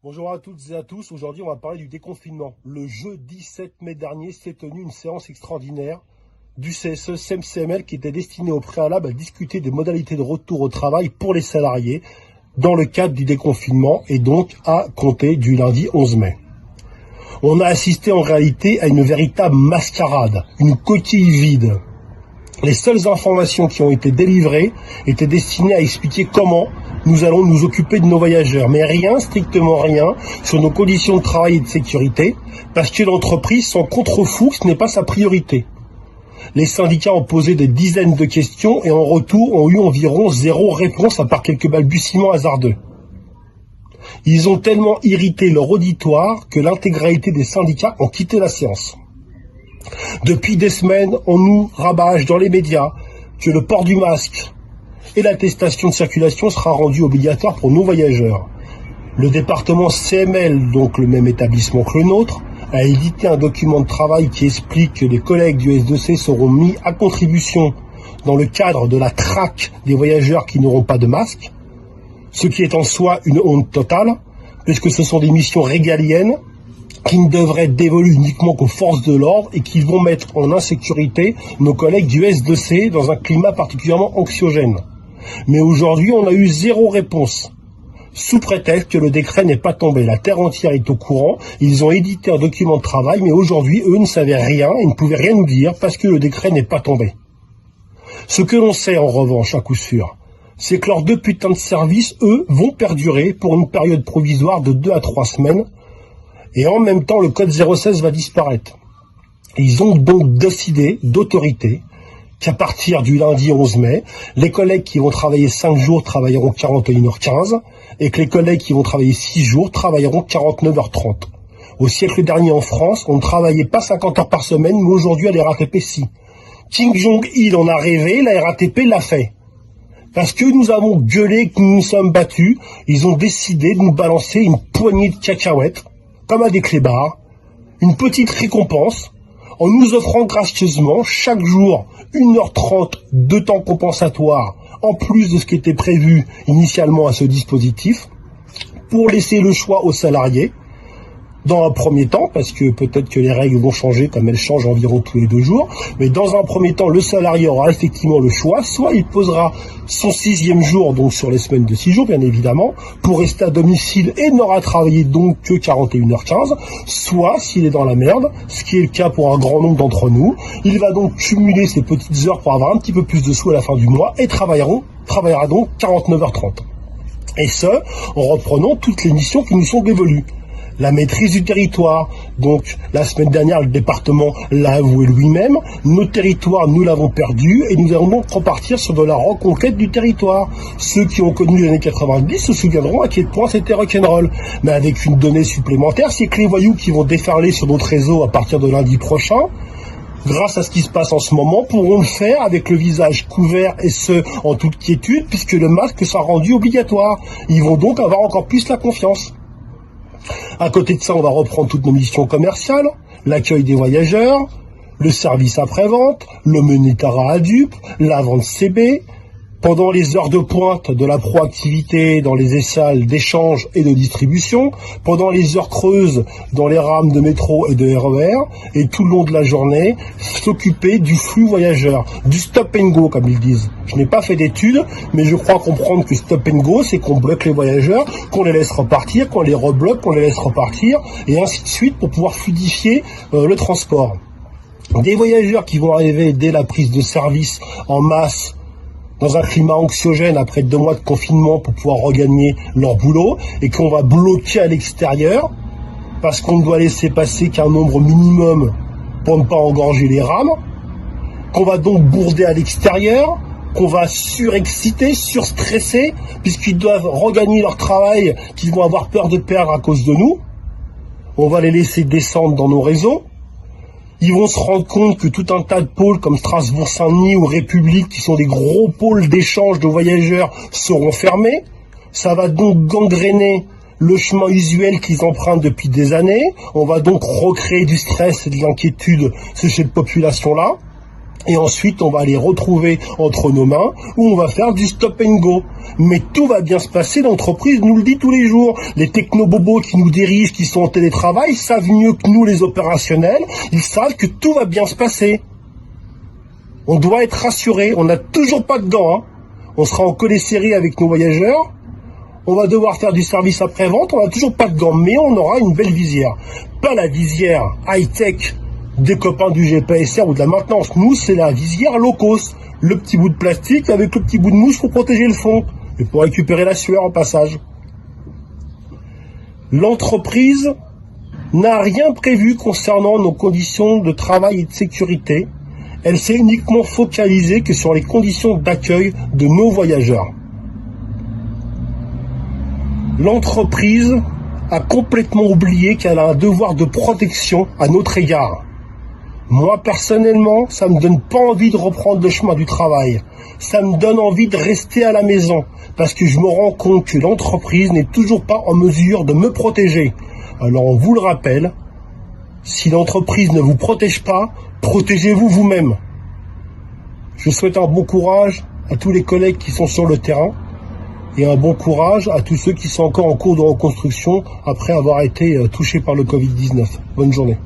Bonjour à toutes et à tous, aujourd'hui on va parler du déconfinement. Le jeudi 7 mai dernier s'est tenue une séance extraordinaire du CSE SEM-CML qui était destinée au préalable à discuter des modalités de retour au travail pour les salariés dans le cadre du déconfinement et donc à compter du lundi 11 mai. On a assisté en réalité à une véritable mascarade, une coquille vide. Les seules informations qui ont été délivrées étaient destinées à expliquer comment nous allons nous occuper de nos voyageurs, mais rien, strictement rien, sur nos conditions de travail et de sécurité, parce que l'entreprise s'en contrefout, ce n'est pas sa priorité. Les syndicats ont posé des dizaines de questions et en retour ont eu environ 0 réponse à part quelques balbutiements hasardeux. Ils ont tellement irrité leur auditoire que l'intégralité des syndicats ont quitté la séance. Depuis des semaines, on nous rabâche dans les médias que le port du masque et l'attestation de circulation sera rendu obligatoire pour nos voyageurs. Le département CML, donc le même établissement que le nôtre, a édité un document de travail qui explique que les collègues du S2C seront mis à contribution dans le cadre de la traque des voyageurs qui n'auront pas de masque, ce qui est en soi une honte totale, puisque ce sont des missions régaliennes qui ne devraient être dévolues uniquement qu'aux forces de l'ordre et qui vont mettre en insécurité nos collègues du S2C dans un climat particulièrement anxiogène. Mais aujourd'hui, on a eu 0 réponse, sous prétexte que le décret n'est pas tombé. La terre entière est au courant, ils ont édité un document de travail, mais aujourd'hui, eux ne savaient rien et ne pouvaient rien nous dire parce que le décret n'est pas tombé. Ce que l'on sait en revanche, à coup sûr, c'est que leurs 2 putains de services, eux, vont perdurer pour une période provisoire de 2 à 3 semaines, et en même temps, le code 016 va disparaître. Ils ont donc décidé d'autorité qu'à partir du lundi 11 mai, les collègues qui vont travailler 5 jours travailleront 41h15 et que les collègues qui vont travailler 6 jours travailleront 49h30. Au siècle dernier en France, on ne travaillait pas 50 heures par semaine, mais aujourd'hui à la RATP si. Kim Jong-il en a rêvé, la RATP l'a fait. Parce que nous avons gueulé, que nous nous sommes battus, ils ont décidé de nous balancer une poignée de cacahuètes, comme à des clébards, une petite récompense, en nous offrant gracieusement chaque jour 1h30 de temps compensatoire, en plus de ce qui était prévu initialement à ce dispositif, pour laisser le choix aux salariés, dans un premier temps, parce que peut-être que les règles vont changer comme elles changent environ tous les 2 jours, mais dans un premier temps, le salarié aura effectivement le choix, soit il posera son 6e jour, donc sur les semaines de 6 jours bien évidemment, pour rester à domicile et n'aura travaillé donc que 41h15, soit s'il est dans la merde, ce qui est le cas pour un grand nombre d'entre nous, il va donc cumuler ses petites heures pour avoir un petit peu plus de sous à la fin du mois et travaillera donc 49h30. Et ce, en reprenant toutes les missions qui nous sont dévolues. La maîtrise du territoire, donc la semaine dernière le département l'a avoué lui-même, notre territoire nous l'avons perdu et nous allons donc repartir sur de la reconquête du territoire. Ceux qui ont connu les années 90 se souviendront à quel point c'était rock'n'roll. Mais avec une donnée supplémentaire, c'est que les voyous qui vont déferler sur notre réseau à partir de lundi prochain, grâce à ce qui se passe en ce moment, pourront le faire avec le visage couvert et ce, en toute quiétude, puisque le masque sera rendu obligatoire. Ils vont donc avoir encore plus la confiance. À côté de ça, on va reprendre toutes nos missions commerciales, l'accueil des voyageurs, le service après-vente, le monitorat à dupes, la vente CB, pendant les heures de pointe de la proactivité dans les salles d'échange et de distribution, pendant les heures creuses dans les rames de métro et de RER, et tout le long de la journée, s'occuper du flux voyageur, du stop and go comme ils disent. Je n'ai pas fait d'études, mais je crois comprendre que stop and go, c'est qu'on bloque les voyageurs, qu'on les laisse repartir, qu'on les rebloque, qu'on les laisse repartir, et ainsi de suite pour pouvoir fluidifier le transport. Des voyageurs qui vont arriver dès la prise de service en masse, dans un climat anxiogène après 2 mois de confinement pour pouvoir regagner leur boulot et qu'on va bloquer à l'extérieur parce qu'on ne doit laisser passer qu'un nombre minimum pour ne pas engorger les rames, qu'on va donc bourder à l'extérieur, qu'on va surexciter, surstresser puisqu'ils doivent regagner leur travail qu'ils vont avoir peur de perdre à cause de nous. On va les laisser descendre dans nos réseaux. Ils vont se rendre compte que tout un tas de pôles comme Strasbourg-Saint-Denis ou République, qui sont des gros pôles d'échange de voyageurs, seront fermés. Ça va donc gangréner le chemin usuel qu'ils empruntent depuis des années. On va donc recréer du stress et de l'inquiétude chez cette population-là. Et ensuite, on va les retrouver entre nos mains, où on va faire du stop and go. Mais tout va bien se passer, l'entreprise nous le dit tous les jours. Les technobobos qui nous dirigent, qui sont en télétravail, savent mieux que nous les opérationnels, ils savent que tout va bien se passer. On doit être rassuré, on n'a toujours pas de gants, hein. On sera en collet-serré avec nos voyageurs, on va devoir faire du service après-vente, on n'a toujours pas de gants, mais on aura une belle visière. Pas la visière high-tech des copains du GPSR ou de la maintenance. Nous, c'est la visière low cost. Le petit bout de plastique avec le petit bout de mousse pour protéger le fond et pour récupérer la sueur en passage. L'entreprise n'a rien prévu concernant nos conditions de travail et de sécurité. Elle s'est uniquement focalisée que sur les conditions d'accueil de nos voyageurs. L'entreprise a complètement oublié qu'elle a un devoir de protection à notre égard. Moi, personnellement, ça me donne pas envie de reprendre le chemin du travail. Ça me donne envie de rester à la maison parce que je me rends compte que l'entreprise n'est toujours pas en mesure de me protéger. Alors, on vous le rappelle, si l'entreprise ne vous protège pas, protégez-vous vous-même. Je souhaite un bon courage à tous les collègues qui sont sur le terrain et un bon courage à tous ceux qui sont encore en cours de reconstruction après avoir été touchés par le Covid-19. Bonne journée.